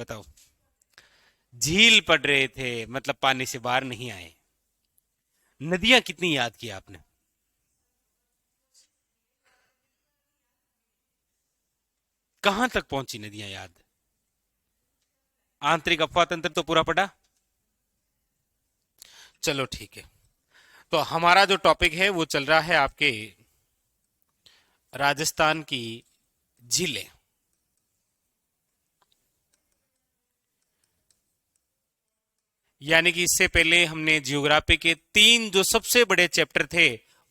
बताओ। झील पढ़ रहे थे, मतलब पानी से बाहर नहीं आए। नदियां कितनी याद की आपने? कहां तक पहुंची नदियां याद? आंतरिक अफवाह तंत्र तो पूरा पढ़ा। चलो ठीक है। तो हमारा जो टॉपिक है वो चल रहा है आपके राजस्थान की झीलें। यानी कि इससे पहले हमने जियोग्राफी के 3 जो सबसे बड़े चैप्टर थे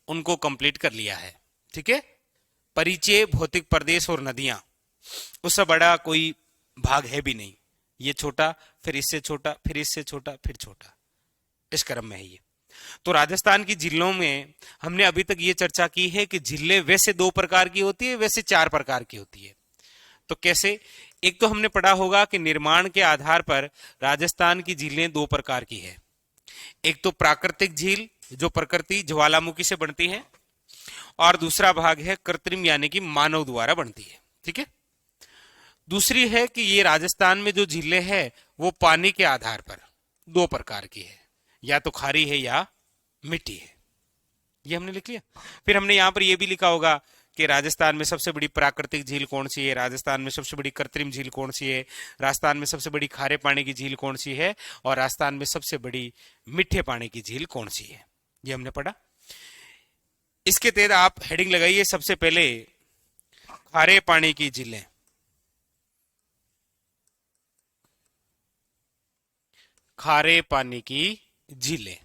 उनको कंप्लीट कर लिया है। ठीक है। परिचय, भौतिक प्रदेश और नदियां। उससे बड़ा कोई भाग है भी नहीं। ये छोटा, फिर इससे छोटा, फिर इससे छोटा, फिर छोटा, इस क्रम में है ये। तो राजस्थान की झीलों में हमने अभी तक ये चर्चा की है कि झीलें वैसे 2 प्रकार की होती है, वैसे 4 प्रकार की होती है। तो कैसे? एक तो हमने पढ़ा होगा कि निर्माण के आधार पर राजस्थान की झीलें 2 प्रकार की है। एक तो प्राकृतिक झील, जो प्रकृति ज्वालामुखी से बनती है, और दूसरा भाग है कृत्रिम, यानी कि मानव द्वारा बनती है। ठीक है। दूसरी है कि ये राजस्थान में जो झीलें हैं वो पानी के आधार पर 2 प्रकार की है, या तो खारी है या मिट्टी है। ये हमने लिख लिया। फिर हमने यहां पर ये भी लिखा होगा कि राजस्थान में सबसे बड़ी प्राकृतिक झील कौन सी है, राजस्थान में सबसे बड़ी कृत्रिम झील कौन सी है, राजस्थान में सबसे बड़ी खारे पानी की झील कौन सी है, और राजस्थान में सबसे बड़ी मीठे पानी की झील कौन सी है। ये हमने पढ़ा। इसके तहत आप हेडिंग लगाइए सबसे पहले खारे पानी की झीलें। खारे पानी की झीलें।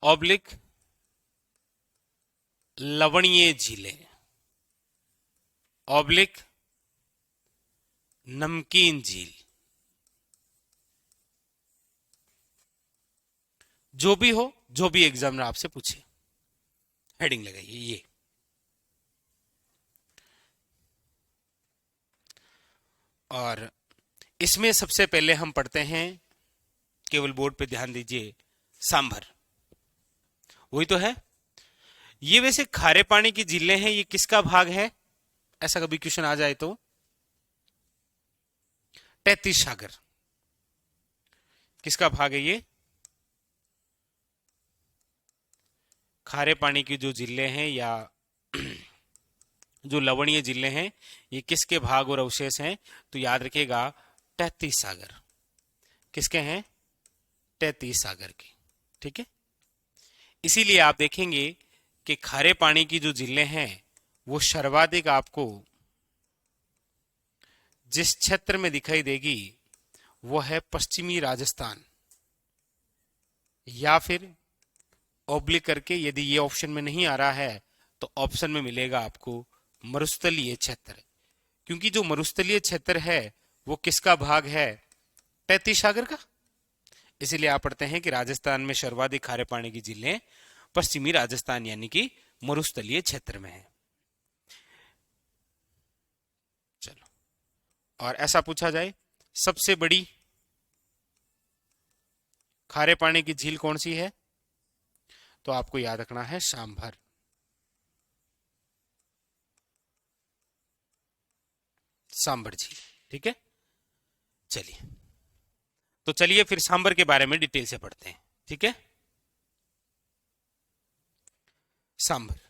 ऑब्लिक लवणीय झीलें। ऑब्लिक नमकीन झील। जो भी हो, जो भी एग्जामिनर आपसे पूछे, हेडिंग लगाइए ये। और इसमें सबसे पहले हम पढ़ते हैं, केवल बोर्ड पे ध्यान दीजिए, सांभर। वही तो है ये। वैसे खारे पानी की झीलें हैं, ये किसका भाग है? ऐसा कभी क्वेश्चन आ जाए तो 33 सागर किसका भाग है? ये खारे पानी की जो झीलें हैं या जो लवणीय झीलें हैं, ये किसके भाग और अवशेष हैं? तो याद रखिएगा 33 सागर किसके हैं? 33 सागर के। ठीक है। इसीलिए आप देखेंगे कि खारे पानी की जो झीलें हैं वो सर्वाधिक आपको जिस क्षेत्र में दिखाई देगी वो है पश्चिमी राजस्थान, या फिर ऑब्लिक करके, यदि ये ऑप्शन में नहीं आ रहा है तो ऑप्शन में मिलेगा आपको मरुस्थलीय क्षेत्र। क्योंकि जो मरुस्थलीय क्षेत्र है वो किसका भाग है? 33 सागर का। इसीलिए आप पढ़ते हैं कि राजस्थान में सर्वाधिक खारे पानी की झीलें पश्चिमी राजस्थान यानी कि मरुस्थलीय क्षेत्र में है। चलो, और ऐसा पूछा जाए सबसे बड़ी खारे पानी की झील कौन सी है, तो आपको याद रखना है सांभर। सांभर झील। ठीक है। चलिए, तो चलिए फिर सांभर के बारे में डिटेल से पढ़ते हैं। ठीक है। सांभर।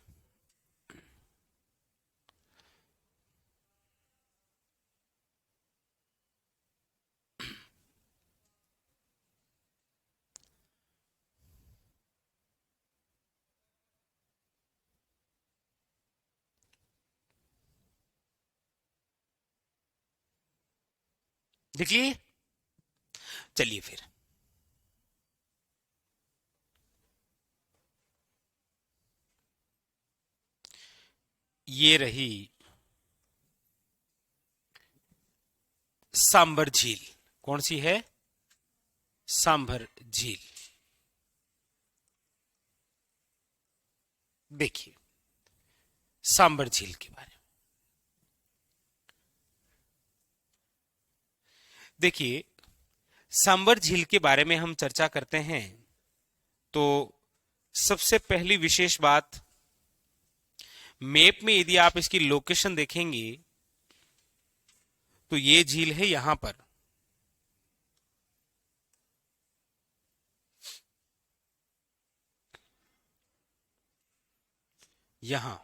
देख लिए। चलिए फिर, ये रही सांभर झील। कौन सी है? सांभर झील। देखिए सांभर झील के बारे में। देखिए, सांभर झील के बारे में हम चर्चा करते हैं तो सबसे पहली विशेष बात, मैप में यदि आप इसकी लोकेशन देखेंगे तो ये झील है यहां पर, यहां।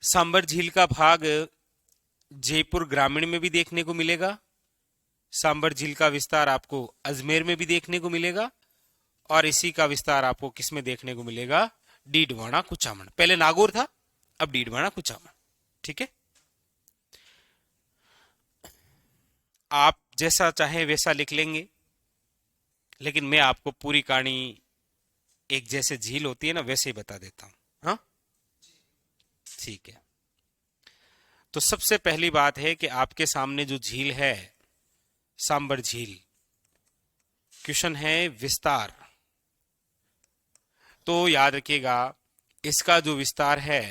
सांबर झील का भाग जयपुर ग्रामीण में भी देखने को मिलेगा। सांबर झील का विस्तार आपको अजमेर में भी देखने को मिलेगा, और इसी का विस्तार आपको किसमें देखने को मिलेगा? डीडवाना कुचामन। पहले नागौर था, अब डीडवाना कुचामन। ठीक है, आप जैसा चाहे वैसा लिख लेंगे, लेकिन मैं आपको पूरी कहानी एक जैसे झील होती है ना वैसे ही बता देता हूं। हाँ, ठीक है। तो सबसे पहली बात है कि आपके सामने जो झील है सांबर झील, क्वेश्चन है विस्तार। तो याद रखिएगा इसका जो विस्तार है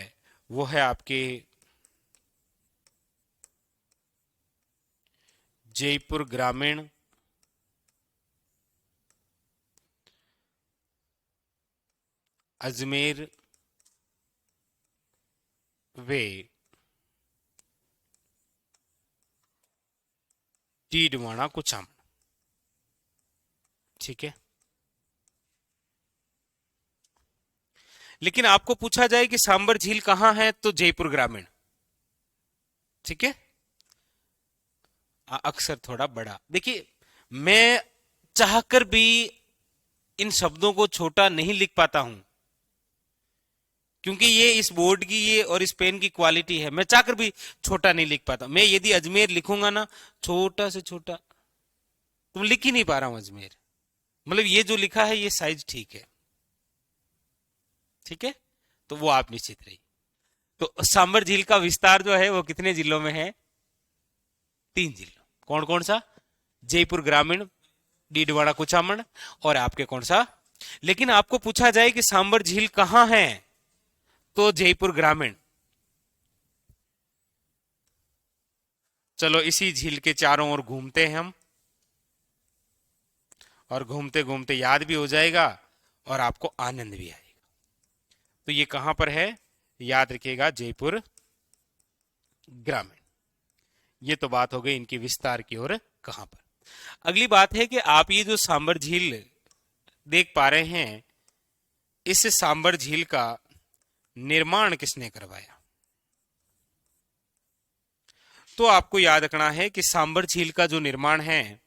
वो है आपके जयपुर ग्रामीण अजमेर वे डीडवाना कुचामन। ठीक है, लेकिन आपको पूछा जाए कि सांबर झील कहां है तो जयपुर ग्रामीण। ठीक है, अक्सर थोड़ा बड़ा। देखिए, मैं चाहकर भी इन शब्दों को छोटा नहीं लिख पाता हूं, क्योंकि ये इस बोर्ड की ये और इस पेन की क्वालिटी है। मैं चाहकर भी छोटा नहीं लिख पाता। मैं यदि अजमेर लिखूंगा ना छोटा से छोटा, तो लिख ही नहीं पा रहा हूं अजमेर। मतलब ये जो लिखा है ये साइज ठीक है। ठीक है, तो वो आप निश्चित रहिए। तो सांबर झील का विस्तार जो है वो कितने जिलों में है? 3 जिलों। कौन कौन सा? जयपुर ग्रामीण, डीडवाना कुचामन, और आपके कौन सा? लेकिन आपको पूछा जाए कि सांबर झील कहां है तो जयपुर ग्रामीण। चलो इसी झील के चारों ओर घूमते हैं हम, और घूमते घूमते याद भी हो जाएगा और आपको आनंद भी आएगा। तो ये कहां पर है? याद रखिएगा जयपुर ग्रामीण। ये तो बात हो गई इनकी विस्तार की ओर कहां पर। अगली बात है कि आप ये जो सांबर झील देख पा रहे हैं, इस सांबर झील का निर्माण किसने करवाया? तो आपको याद रखना है कि सांबर झील का जो निर्माण है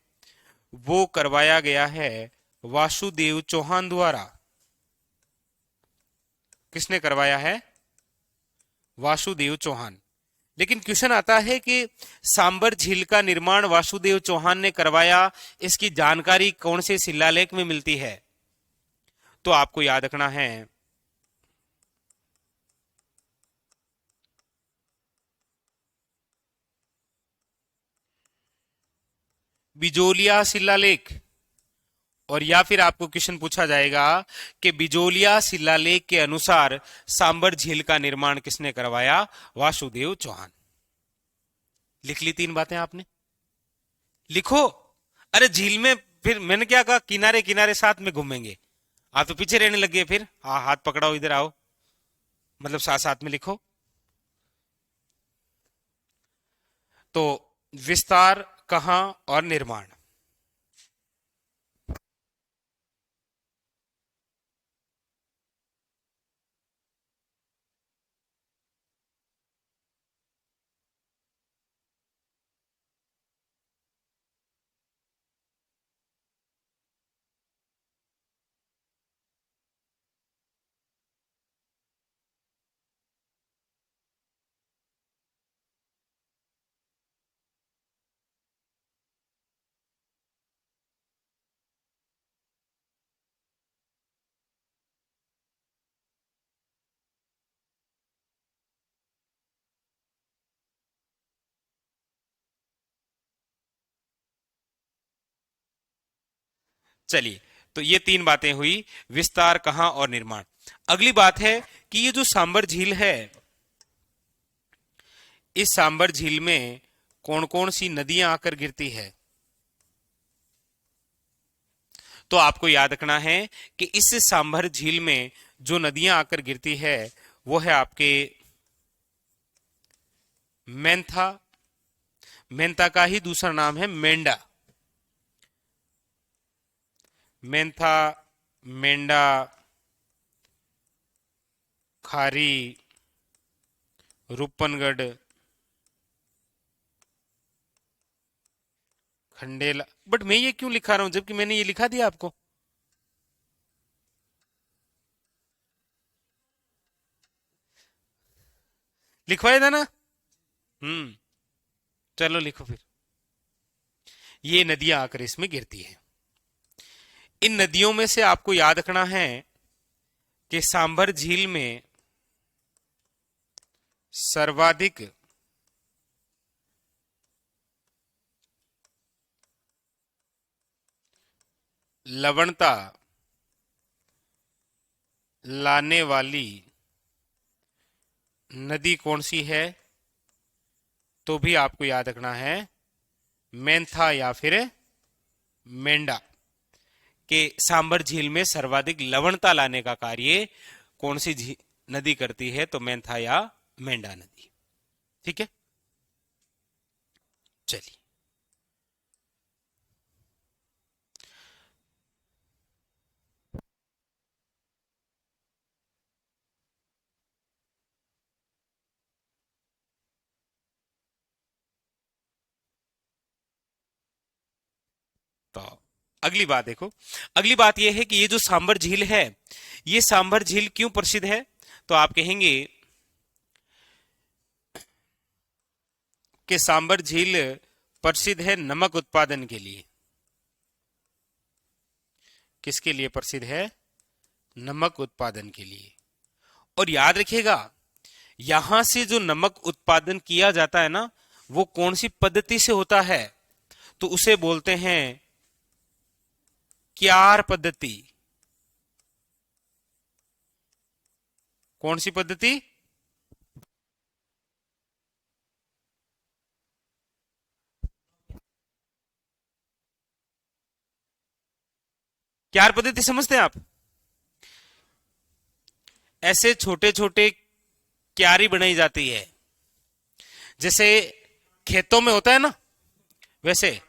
वो करवाया गया है वासुदेव चौहान द्वारा। किसने करवाया है? वासुदेव चौहान। लेकिन क्वेश्चन आता है कि सांबर झील का निर्माण वासुदेव चौहान ने करवाया, इसकी जानकारी कौन से शिलालेख में मिलती है? तो आपको याद रखना है बिजोलिया शिलालेख। और या फिर आपको क्वेश्चन पूछा जाएगा कि बिजोलिया शिलालेख के अनुसार सांबर झील का निर्माण किसने करवाया? वासुदेव चौहान। लिख ली 3 बातें आपने? लिखो। अरे झील में फिर मैंने क्या कहा, किनारे किनारे साथ में घूमेंगे। आप तो पीछे रहने लगे फिर। हाँ, हाथ पकड़ाओ, इधर आओ, मतलब साथ साथ में लिखो। तो विस्तार कहां और निर्माण। चलिए, तो ये 3 बातें हुई, विस्तार कहां और निर्माण। अगली बात है कि ये जो सांबर झील है, इस सांबर झील में कौन कौन सी नदियां आकर गिरती है? तो आपको याद रखना है कि इस सांभर झील में जो नदियां आकर गिरती है वो है आपके मेंथा, मेंथा का ही दूसरा नाम है मेंढा, मेंथा, मेंढा, खारी, रूपनगढ़, खंडेला। बट मैं ये क्यों लिखा रहा हूं जबकि मैंने ये लिखा दिया आपको? लिखवाया था ना? हम्म। चलो लिखो फिर। ये नदियां आकर इसमें गिरती है। इन नदियों में से आपको याद रखना है कि सांभर झील में सर्वाधिक लवणता लाने वाली नदी कौन सी है? तो भी आपको याद रखना है मेंथा या फिर मेंढा। के सांबर झील में सर्वाधिक लवणता लाने का कार्य कौन सी नदी करती है? तो मेंथा या मेंढा नदी। ठीक है, चलिए। तो अगली बात देखो। अगली बात यह है कि ये जो सांबर झील है, ये सांबर झील क्यों प्रसिद्ध है? तो आप कहेंगे कि सांबर झील प्रसिद्ध है नमक उत्पादन के लिए। किसके लिए प्रसिद्ध है? नमक उत्पादन के लिए। और याद रखिएगा, यहां से जो नमक उत्पादन किया जाता है ना, वो कौन सी पद्धति से होता है? तो उसे बोलते हैं क्यार पद्धति। कौन सी पद्धति? क्यार पद्धति समझते हैं आप? ऐसे छोटे छोटे क्यारी बनाई जाती है, जैसे खेतों में होता है ना, वैसे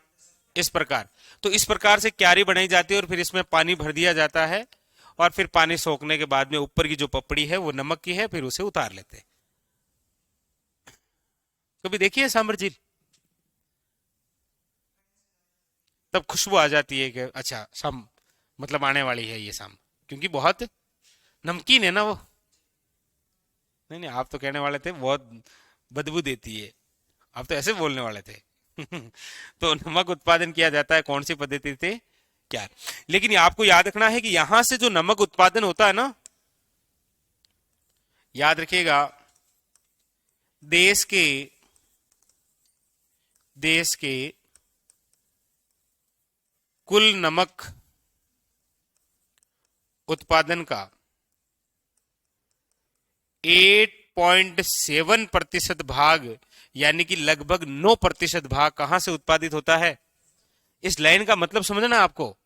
इस प्रकार। तो इस प्रकार से क्यारी बनाई जाती है और फिर इसमें पानी भर दिया जाता है, और फिर पानी सोखने के बाद में ऊपर की जो पपड़ी है वो नमक की है, फिर उसे उतार लेते हैं। कभी देखिए सांबर झील? तब खुशबू आ जाती है कि अच्छा शाम, मतलब आने वाली है ये शाम, क्योंकि बहुत नमकीन है ना वो। नहीं नहीं, आप तो कहने वाले थे बहुत बदबू देती है, आप तो ऐसे बोलने वाले थे। तो नमक उत्पादन किया जाता है कौन सी पद्धति से? क्या? लेकिन आपको याद रखना है कि यहां से जो नमक उत्पादन होता है ना, याद रखिएगा, देश के देश के कुल नमक उत्पादन का 8.7% भाग, यानी कि लगभग 9% भाग कहां से उत्पादित होता है? इस लाइन का मतलब समझना आपको।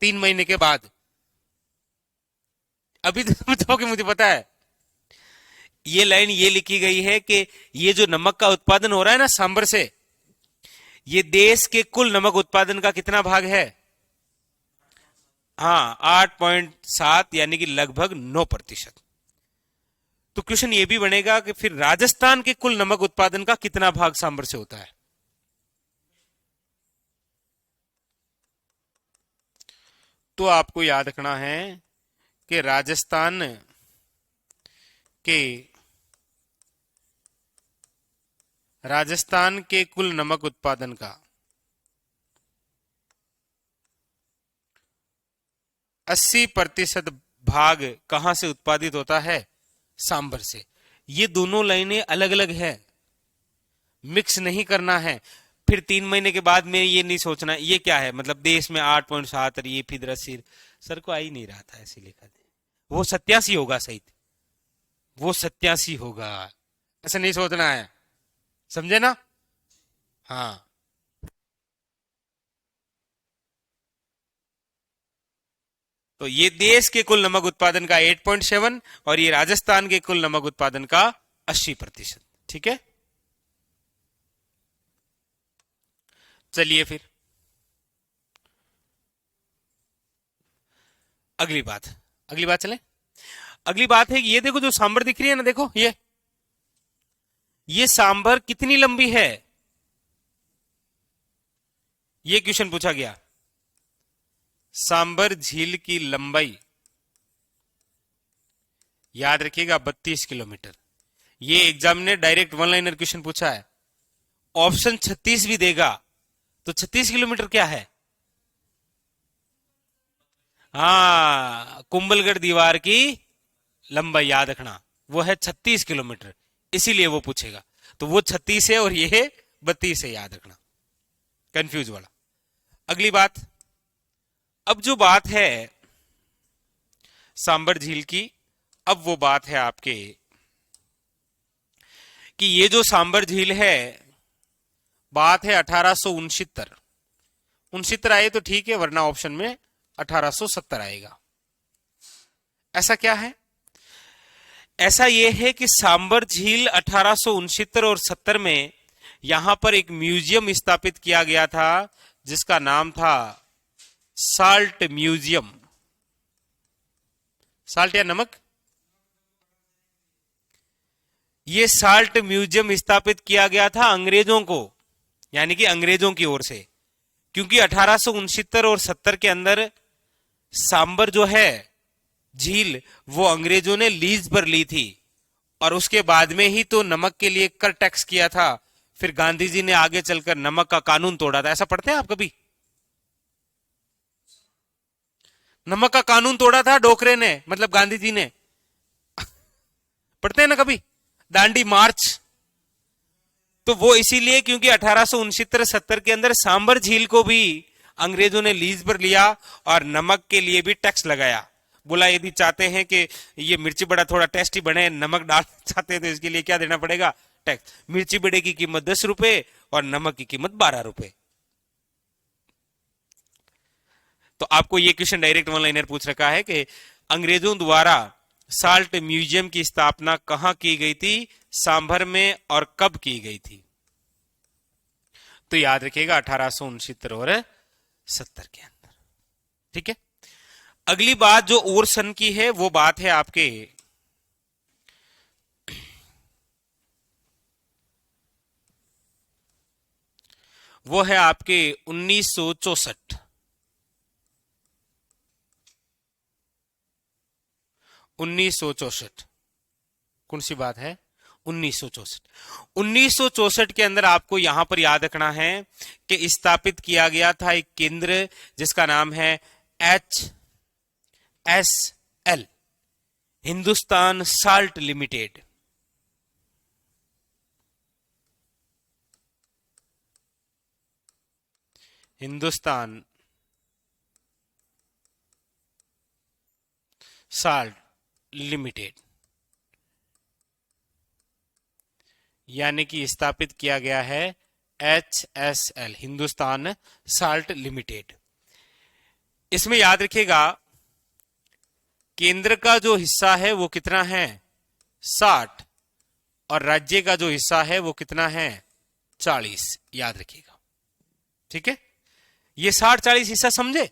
3 महीने के बाद, अभी तो समझोगे, मुझे पता है। ये लाइन ये लिखी गई है कि ये जो नमक का उत्पादन हो रहा है ना सांबर से, ये देश के कुल नमक उत्पादन का कितना भाग है? हाँ, 8.7, यानी कि लगभग 9%। तो क्वेश्चन ये भी बनेगा कि फिर राजस्थान के कुल नमक उत्पादन का कितना भाग सांबर से होता है? तो आपको याद रखना है कि के राजस्थान के कुल नमक उत्पादन का 80% भाग कहां से उत्पादित होता है? सांबर से। ये दोनों लाइनें अलग अलग है, मिक्स नहीं करना है। फिर 3 महीने के बाद में ये नहीं सोचना ये क्या है, मतलब देश में 8.7 और ये फिर 80। सर को आ ही नहीं रहा था ऐसे लिखा था। वो 87 होगा सही, वो 87 होगा, ऐसा नहीं सोचना है, समझे ना? हाँ। तो ये देश के कुल नमक उत्पादन का 8.7 और ये राजस्थान के कुल नमक उत्पादन का 80%। ठीक है, चलिए फिर अगली बात चले। अगली बात है कि ये देखो जो सांबर दिख रही है ना, देखो ये सांबर कितनी लंबी है, ये क्वेश्चन पूछा गया। सांबर झील की लंबाई याद रखिएगा 32 किलोमीटर। ये एग्जाम ने डायरेक्ट वन लाइनर क्वेश्चन पूछा है, ऑप्शन 36 भी देगा तो 36 किलोमीटर क्या है? हाँ, कुंभलगढ़ दीवार की लंबाई याद रखना, वो है 36 किलोमीटर, इसीलिए वो पूछेगा। तो वो 36 है और ये 32 है, याद रखना, कंफ्यूज वाला। अगली बात, अब जो बात है सांबर झील की, अब वो बात है आपके कि ये जो सांबर झील है, बात है 1869। 69 आए तो ठीक है, वरना ऑप्शन में 1870 आएगा। ऐसा क्या है? ऐसा यह है कि सांबर झील 1869 और 70 में यहां पर एक म्यूजियम स्थापित किया गया था जिसका नाम था साल्ट म्यूजियम। साल्ट या नमक, ये साल्ट म्यूजियम स्थापित किया गया था अंग्रेजों को, यानी कि अंग्रेजों की ओर से, क्योंकि 1869 और 70 के अंदर सांबर जो है झील, वो अंग्रेजों ने लीज पर ली थी और उसके बाद में ही तो नमक के लिए कर टैक्स किया था। फिर गांधी जी ने आगे चलकर नमक का कानून तोड़ा था। ऐसा पढ़ते हैं आप कभी? नमक का कानून तोड़ा था डोकरे ने, मतलब गांधी जी ने। पढ़ते हैं ना कभी दांडी मार्च? तो वो इसीलिए क्योंकि 1869-70 के अंदर सांबर झील को भी अंग्रेजों ने लीज पर लिया और नमक के लिए भी टैक्स लगाया। बोला यदि चाहते हैं कि ये मिर्ची बड़ा थोड़ा टेस्टी बने, नमक डालना चाहते हैं, तो इसके लिए क्या देना पड़ेगा? टैक्स। मिर्ची बड़े की कीमत 10 रुपए और नमक की कीमत 12 रुपए। तो आपको ये क्वेश्चन डायरेक्ट वन लाइनर पूछ रखा है कि अंग्रेजों द्वारा साल्ट म्यूजियम की स्थापना कहां की गई थी, सांभर में, और कब की गई थी? तो याद रखिएगा 1869 और 70 के अंदर। ठीक है, अगली बात जो और सन की है वो बात है आपके वो है आपके 1964। 1964 कौन सी बात है? 1964। 1964 के अंदर आपको यहां पर याद रखना है कि स्थापित किया गया था एक केंद्र जिसका नाम है HSL, Hindustan salt limited. Hindustan salt limited, यानी कि स्थापित किया गया है HSL, हिंदुस्तान साल्ट लिमिटेड। इसमें याद रखिएगा केंद्र का जो हिस्सा है वो कितना है? 60, और राज्य का जो हिस्सा है वो कितना है? 40। याद रखिएगा, ठीक है? ये 60-40 हिस्सा समझे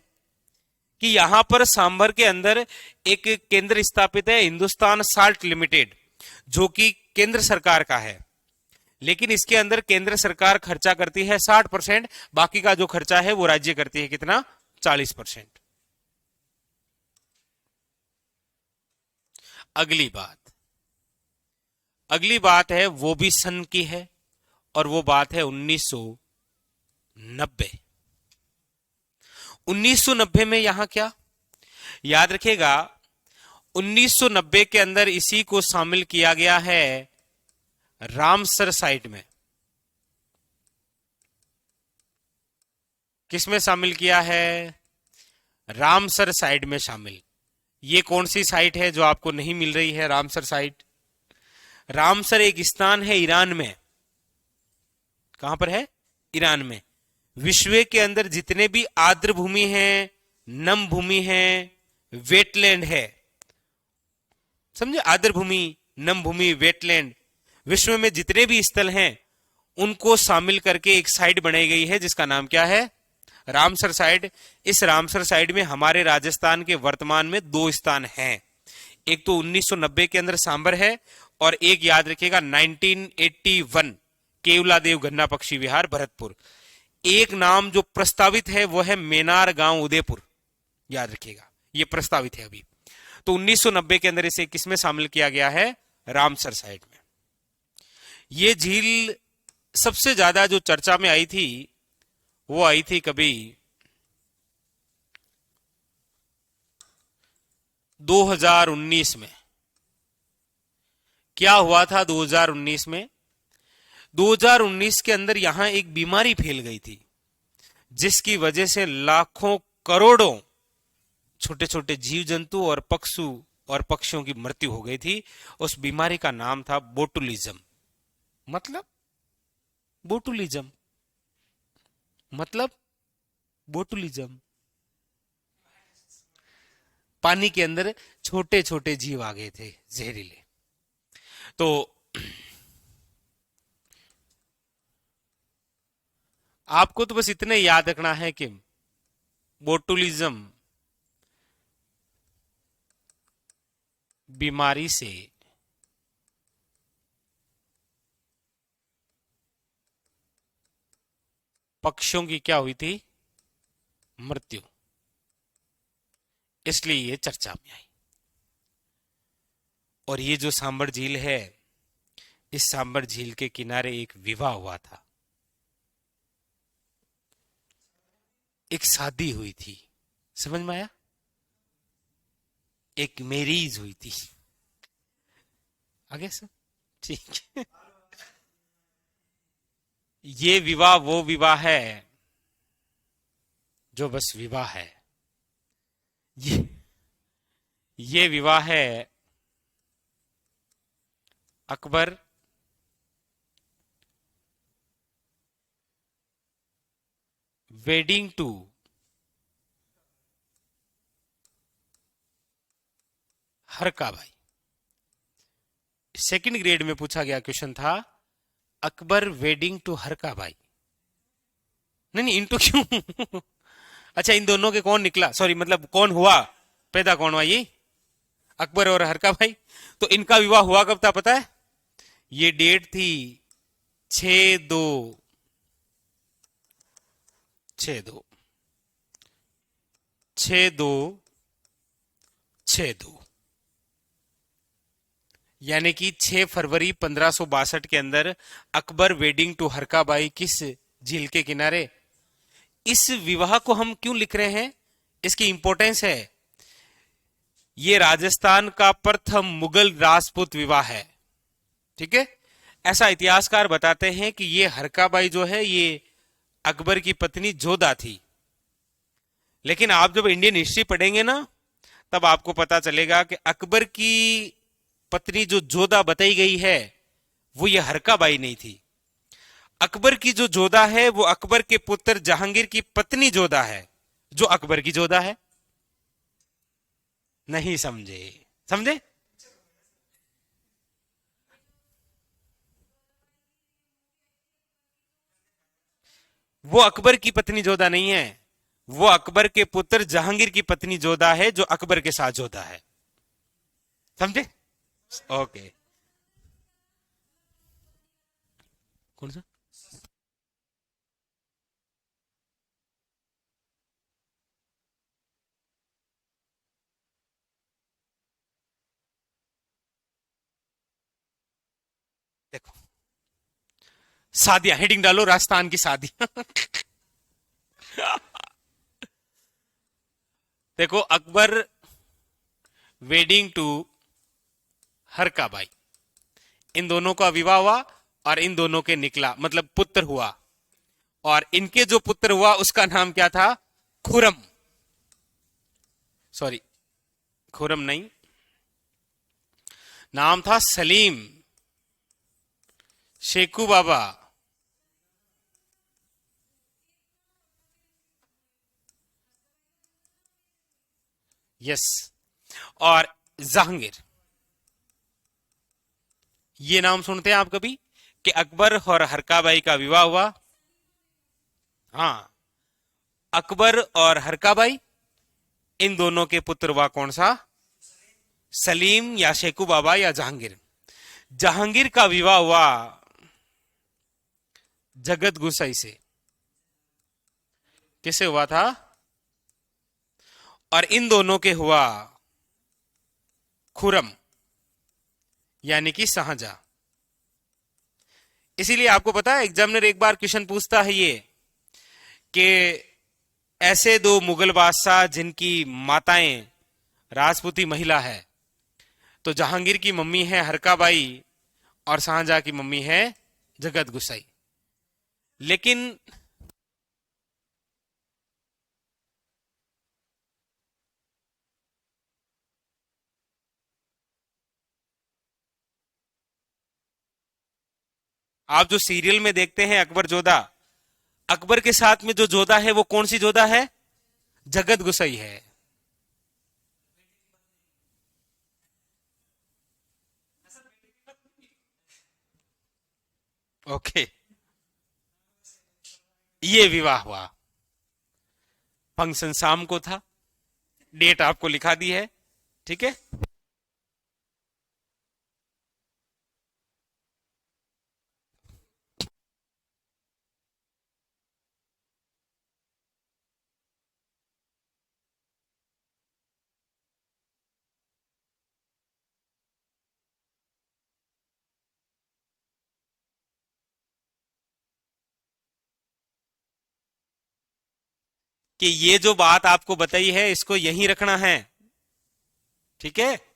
कि यहां पर सांभर के अंदर एक केंद्र स्थापित है हिंदुस्तान साल्ट लिमिटेड, जो कि केंद्र सरकार का है, लेकिन इसके अंदर केंद्र सरकार खर्चा करती है 60%, बाकी का जो खर्चा है वो राज्य करती है कितना? 40%। अगली बात है वो भी सन की है, और वो बात है 1990। 1990 में यहां क्या याद रखेगा? 1990 के अंदर इसी को शामिल किया गया है रामसर साइट में। किसमें शामिल किया है? रामसर साइट में शामिल। ये कौन सी साइट है जो आपको नहीं मिल रही है? Ramsar site. रामसर एक स्थान है ईरान में। कहां पर है? ईरान में। विश्व के अंदर जितने भी आर्द्र भूमि हैं, नम भूमि हैं, वेटलैंड है, समझे, आर्द्र भूमि, नम भूमि, वेटलैंड, विश्व में जितने भी स्थल हैं उनको शामिल करके एक साइट बनाई गई है जिसका नाम क्या है, रामसर साइट। इस रामसर साइट में हमारे राजस्थान के वर्तमान में 2 स्थान हैं, एक तो 1990 के अंदर सांबर है और एक याद रखिएगा 1981 केवलादेव गन्ना पक्षी विहार भरतपुर। एक नाम जो प्रस्तावित है वो है मेनार गांव उदयपुर, याद रखिएगा ये प्रस्तावित है अभी। तो 1990 के अंदर इसे किसमें शामिल किया गया है, रामसर साइट में। ये झील सबसे ज्यादा जो चर्चा में आई थी वो आई थी कभी 2019 में। क्या हुआ था 2019 में, 2019 के अंदर यहां एक बीमारी फैल गई थी जिसकी वजह से लाखों करोड़ों छोटे छोटे जीव जंतु और पक्षु और पक्षियों की मृत्यु हो गई थी। उस बीमारी का नाम था बोटुलिज्म। मतलब बोटुलिज्म, मतलब बोटुलिज्म, पानी के अंदर छोटे छोटे जीव आ गए थे जहरीले। तो आपको तो बस इतने याद रखना है कि बोटुलिज्म बीमारी से पक्षियों की क्या हुई थी, मृत्यु, इसलिए ये चर्चा में आई। और ये जो सांबर झील है, इस सांबर झील के किनारे एक विवाह हुआ था, एक शादी हुई थी, समझ में आया, एक मैरिज हुई थी। आगे सर, ठीक है। ये विवाह वो विवाह है जो बस विवाह है, ये विवाह है Akbar wedding to Harkabai. Second grade में पूछा गया क्वेश्चन था, अकबर वेडिंग टू हरकाबाई। नहीं नहीं, इनटू क्यों? अच्छा, इन दोनों के कौन निकला, सॉरी मतलब कौन हुआ, पैदा कौन हुआ, ये अकबर और हरकाबाई। तो इनका विवाह हुआ कब था पता है, ये डेट थी 6/2 6/2 6/2 6/2, यानी कि 6 फरवरी 1562 के अंदर अकबर वेडिंग टू हरकाबाई किस झील के किनारे। इस विवाह को हम क्यों लिख रहे हैं, इसकी इंपॉर्टेंस है, ये राजस्थान का प्रथम मुगल राजपूत विवाह है, ठीक है। ऐसा इतिहासकार बताते हैं कि ये हरकाबाई जो है ये अकबर की पत्नी जोधा थी। लेकिन आप जब इंडियन हिस्ट्री पढ़ेंगे ना तब आपको पता चलेगा कि अकबर की पत्नी जो जोधा बताई गई है वो ये हरकाबाई नहीं थी। अकबर की जो जोधा है वो अकबर के पुत्र जहांगीर की पत्नी जोधा है, जो अकबर की जोधा है। नहीं समझे, समझे? वो अकबर की पत्नी जोधा नहीं है, वो अकबर के पुत्र जहांगीर की पत्नी जोधा है, जो अकबर के साथ जोधा है, समझे? ओके, कौन सा? देखो, शादियां, हेडिंग डालो राजस्थान की शादियां। देखो, अकबर वेडिंग टू हरकाबाई, इन दोनों का विवाह हुआ और इन दोनों के निकला मतलब पुत्र हुआ, और इनके जो पुत्र हुआ उसका नाम क्या था, खुरम, सॉरी खुरम नहीं, नाम था सलीम, शेखू बाबा, यस। और जहांगीर, ये नाम सुनते हैं आप कभी कि अकबर और हरकाबाई का विवाह हुआ? हाँ, अकबर और हरकाबाई, इन दोनों के पुत्र हुआ कौन सा? सलीम या शेखू बाबा या जहांगीर। जहांगीर का विवाह हुआ जगत गुसाई से। किसे हुआ था? और इन दोनों के हुआ खुरम यानी कि शाहजहां। इसीलिए आपको पता है एग्जामिनर एक बार क्वेश्चन पूछता है ये कि ऐसे दो मुगल बादशाह जिनकी माताएं राजपूती महिला है, तो जहांगीर की मम्मी है हरकाबाई और शाहजहां की मम्मी है जगत गुसाई। लेकिन आप जो सीरियल में देखते हैं अकबर जोधा, अकबर के साथ में जो जोधा है वो कौन सी जोधा है? जगत गुसाई है। ओके, ये विवाह हुआ, फंक्शन शाम को था, डेट आपको लिखा दी है, ठीक है। कि ये जो बात आपको बताई है इसको यहीं रखना है, ठीक है।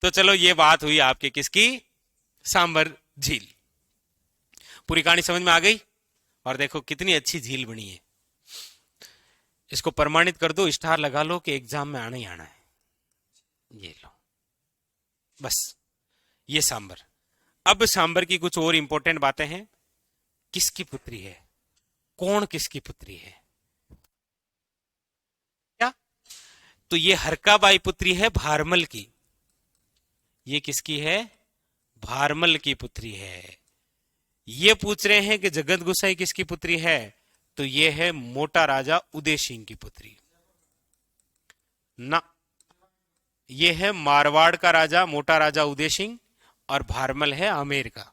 तो चलो ये बात हुई आपके किसकी? सांबर झील। पूरी कहानी समझ में आ गई? और देखो कितनी अच्छी झील बनी है। इसको प्रमाणित कर दो, स्टार लगा लो कि एग्जाम में आना ही आना है। ये लो, बस ये सांबर। अब सांबर की कुछ और इंपॉर्टेंट बातें हैं। किसकी पुत्री है? कौन किसकी पुत्री है? क्या? तो ये हरकाबाई पुत्री है भारमल की। ये किसकी है? भारमल की पुत्री है। ये पूछ रहे हैं कि जगत गुसाई किसकी पुत्री है? तो ये है मोटा राजा उदय सिंह की पुत्री ना। ये है मारवाड़ का राजा, मोटा राजा उदय सिंह, और भारमल है आमेर का।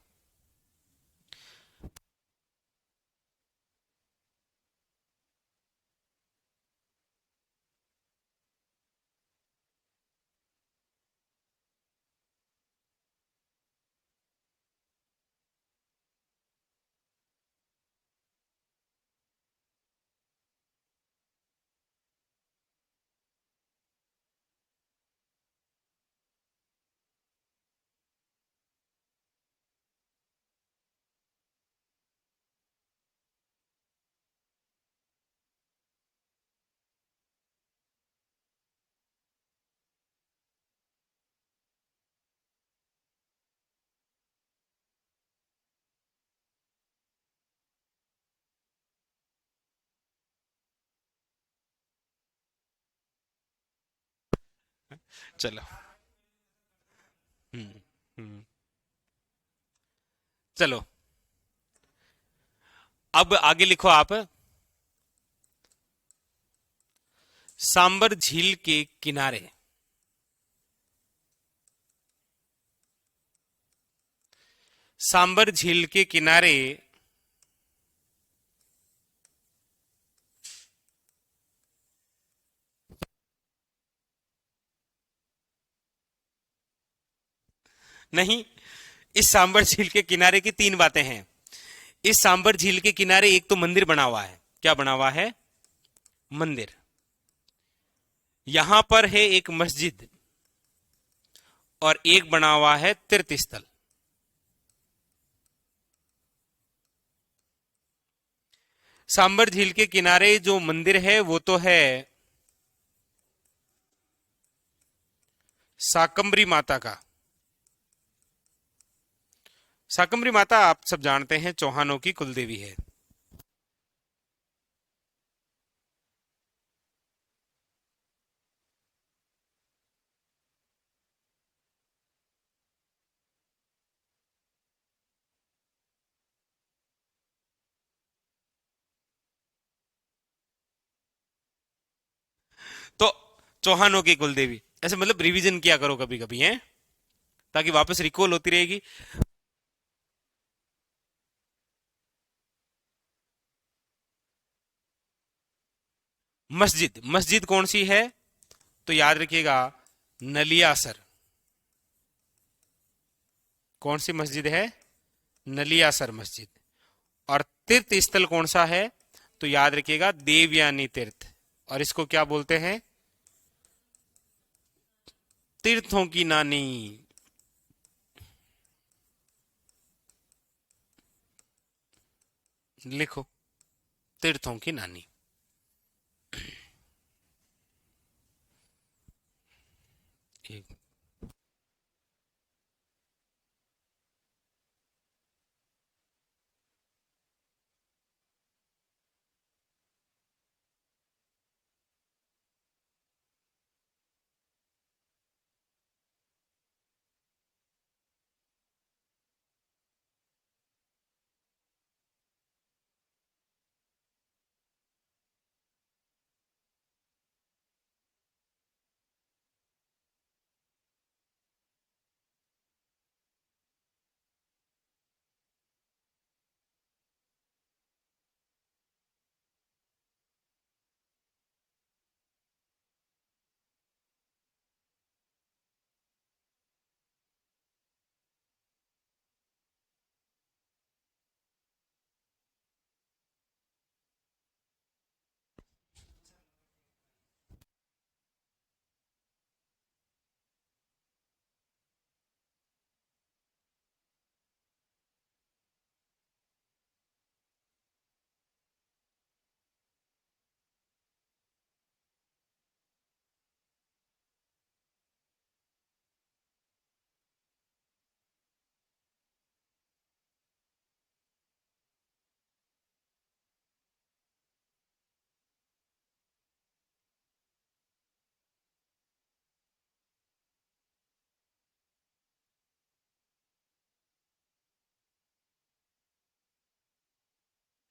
चलो। हम्म। हम्म। चलो, अब आगे लिखो आप। सांबर झील के किनारे, सांबर झील के किनारे नहीं, इस सांबर झील के किनारे की तीन बातें हैं। इस सांबर झील के किनारे एक तो मंदिर बना हुआ है। क्या बना हुआ है? मंदिर। यहां पर है एक मस्जिद, और एक बना हुआ है तीर्थ स्थल। सांबर झील के किनारे जो मंदिर है वो तो है शाकंभरी माता का। शाकंभरी माता आप सब जानते हैं चौहानों की कुलदेवी है। तो चौहानों की कुलदेवी, ऐसे मतलब रिवीजन किया करो कभी कभी, है, ताकि वापस रिकॉल होती रहेगी। मस्जिद, मस्जिद कौन सी है? तो याद रखिएगा, नलियासर। कौन सी मस्जिद है? नलियासर मस्जिद। और तीर्थ स्थल कौन सा है? तो याद रखिएगा, देवयानी तीर्थ। और इसको क्या बोलते हैं? तीर्थों की नानी। लिखो, तीर्थों की नानी। एक।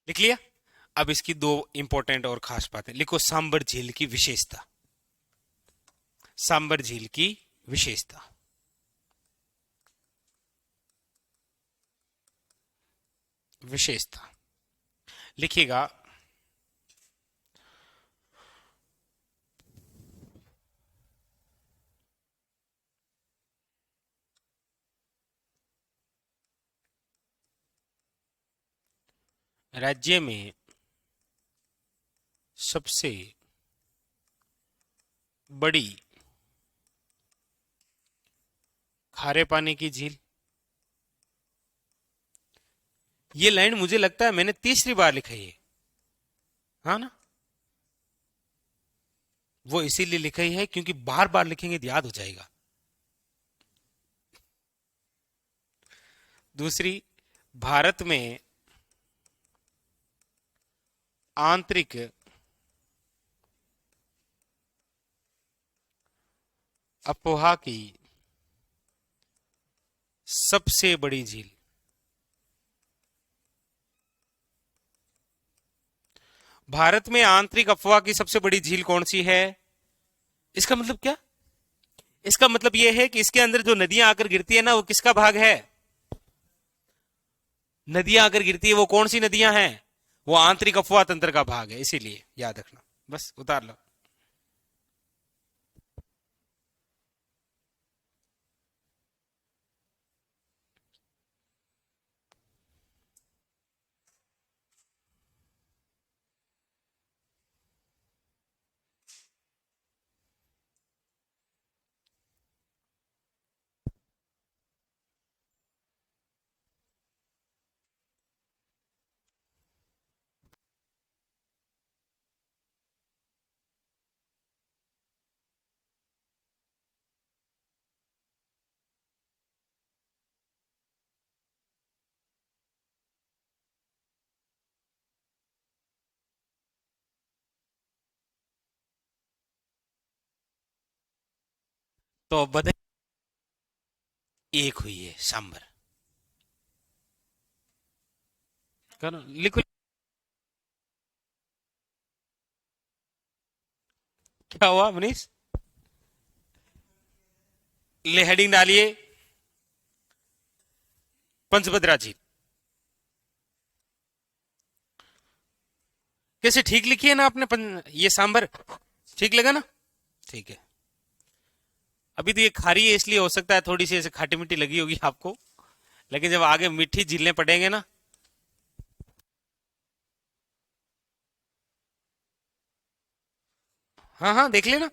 लिख लिया? अब इसकी दो इंपॉर्टेंट और खास बातें लिखो। सांबर झील की विशेषता। सांबर झील की विशेषता। विशेषता लिखिएगा। राज्य में सबसे बड़ी खारे पानी की झील। ये लाइन मुझे लगता है मैंने तीसरी बार लिखा है, हाँ ना? वो इसीलिए लिखा ही है क्योंकि बार बार लिखेंगे तो याद हो जाएगा। दूसरी, भारत में आंतरिक अफवाह की सबसे बड़ी झील। भारत में आंतरिक अफवाह की सबसे बड़ी झील कौन सी है? इसका मतलब क्या? इसका मतलब यह है कि इसके अंदर जो नदियां आकर गिरती है ना, वो किसका भाग है? नदियां आकर गिरती है वो कौन सी नदियां हैं? वो आंतरिक अफवाह तंत्र का भाग है, इसीलिए याद रखना। बस उतार लो। तो बदल एक हुई है सांबर। करो, लिखो। क्या हुआ मनीष? ले हेडिंग डालिए, पंचभद्रा झील। कैसे ठीक लिखी है ना आपने? ये सांबर ठीक लगा ना? ठीक है। अभी तो ये खारी है इसलिए हो सकता है थोड़ी सी ऐसे खाटी मीठी लगी होगी आपको, लेकिन जब आगे मीठी झीलें पड़ेंगे ना। हाँ हाँ देख लेना।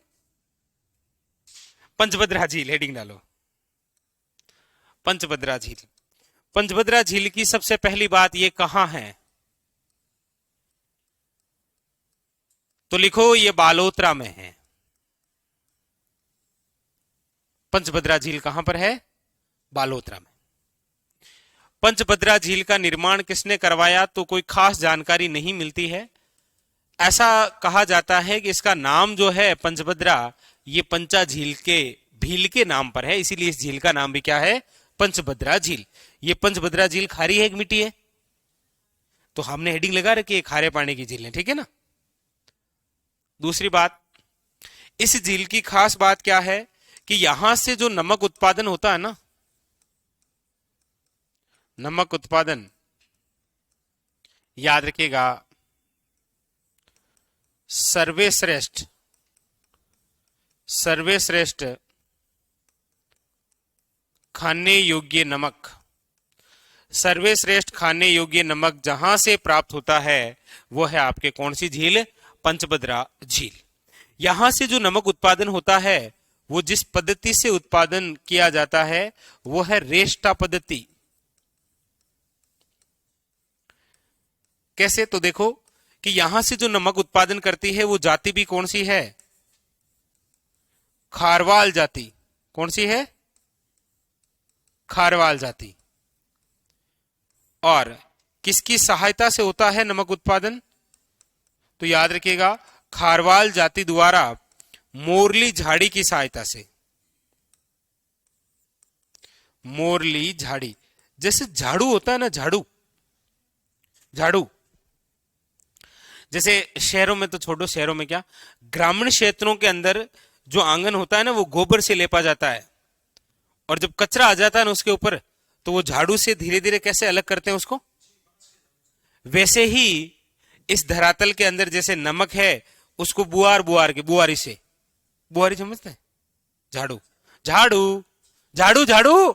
पंचभद्रा झील हेडिंग डालो। पंचभद्रा झील। पंचभद्रा झील की सबसे पहली बात ये कहां है? तो लिखो ये बालोतरा में है। पंचभद्रा झील कहां पर है? बालोतरा में। पंचभद्रा झील का निर्माण किसने करवाया? तो कोई खास जानकारी नहीं मिलती है। ऐसा कहा जाता है कि इसका नाम जो है पंचभद्रा, ये पंचा झील के भील के नाम पर है, इसीलिए इस झील का नाम भी क्या है? पंचभद्रा झील। ये पंचभद्रा झील खारी है कि मीठी है? तो हमने हेडिंग लगा रखी है खारे पानी की झील है, ठीक है ना? दूसरी बात, इस झील की खास बात क्या है कि यहां से जो नमक उत्पादन होता है ना, नमक उत्पादन याद रखिएगा, सर्वश्रेष्ठ सर्वश्रेष्ठ खाने योग्य नमक, सर्वश्रेष्ठ खाने योग्य नमक जहां से प्राप्त होता है वो है आपके कौन सी झील? पंचभद्रा झील। यहां से जो नमक उत्पादन होता है वो जिस पद्धति से उत्पादन किया जाता है वो है रेष्टा पद्धति। कैसे? तो देखो कि यहां से जो नमक उत्पादन करती है वो जाति भी कौन सी है? खारवाल जाति। कौन सी है? खारवाल जाति। और किसकी सहायता से होता है नमक उत्पादन? तो याद रखिएगा, खारवाल जाति द्वारा मोरली झाड़ी की सहायता से। मोरली झाड़ी, जैसे झाड़ू होता है ना, झाड़ू झाड़ू, जैसे शहरों में तो छोड़ो, शहरों में क्या, ग्रामीण क्षेत्रों के अंदर जो आंगन होता है ना वो गोबर से लेपा जाता है, और जब कचरा आ जाता है ना उसके ऊपर, तो वो झाड़ू से धीरे धीरे कैसे अलग करते हैं उसको, वैसे ही इस धरातल के अंदर जैसे नमक है, उसको बुआरी से, बुआरी समझते हैं, झाड़ू झाड़ू झाड़ू झाड़ू,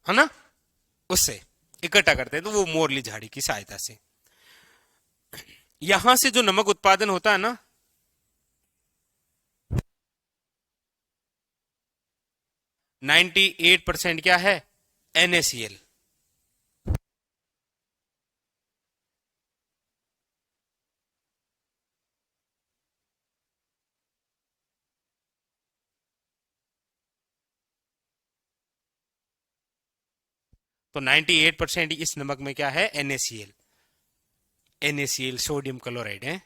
है ना, उससे इकट्ठा करते हैं, तो वो मोरली झाड़ी की सहायता से। यहां से जो नमक उत्पादन होता है ना, 98% क्या है, NaCl। तो 98% इस नमक में क्या है, NaCl। NaCl सोडियम क्लोराइड है।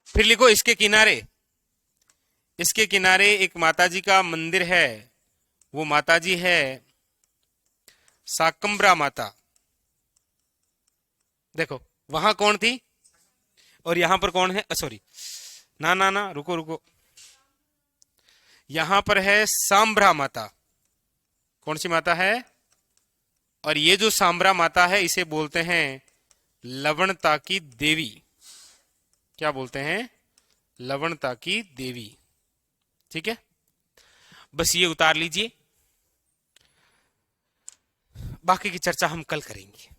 फिर लिखो इसके किनारे एक माताजी का मंदिर है, वो माताजी है साकम्बरा माता। देखो वहां कौन थी, और यहां पर कौन है, सॉरी, ना ना ना, रुको रुको, यहां पर है सांब्रा माता। कौन सी माता है, और ये जो सांब्रा माता है इसे बोलते हैं लवणता की देवी। क्या बोलते हैं, लवणता की देवी। ठीक है, बस ये उतार लीजिए, बाकी की चर्चा हम कल करेंगे।